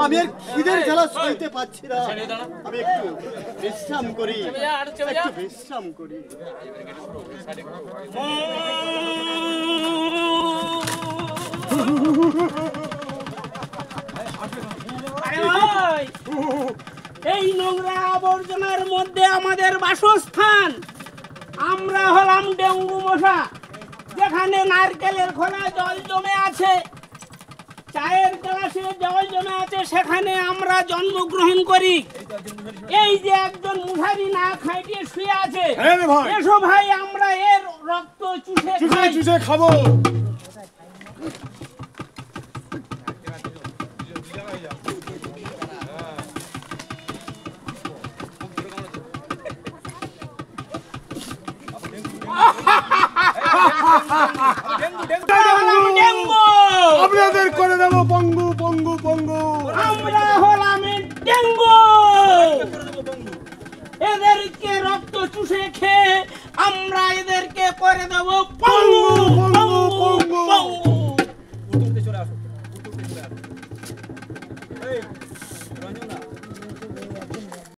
আমি আর খিদের জ্বালা সইতে পারছি না, আমি একটু বিশ্রাম করি, একটু বিশ্রাম করি। এই নোংরা আবর্জনার মধ্যে আমাদের বাসস্থান। আমরা হলাম ডেঙ্গু মশা। যেখানে নারকেলের খোলায় জল জমে আছে, চায়ের গ্লাসে জল জমে আছে, সেখানে আমরা জন্মগ্রহণ করি। এই যে একজন মুঠারি না খাইয়ে শুয়ে আছে, এসো ভাই আমরা এর রক্ত চুষে চুষে খাবো। আপনাদের করে দেবো পঙ্গু পঙ্গু পঙ্গু। আমরা হলাম ডেঙ্গু। এদেরকে রক্ত চুষে খেয়ে আমরা এদেরকে করে দেবো পঙ্গু পঙ্গু পঙ্গু।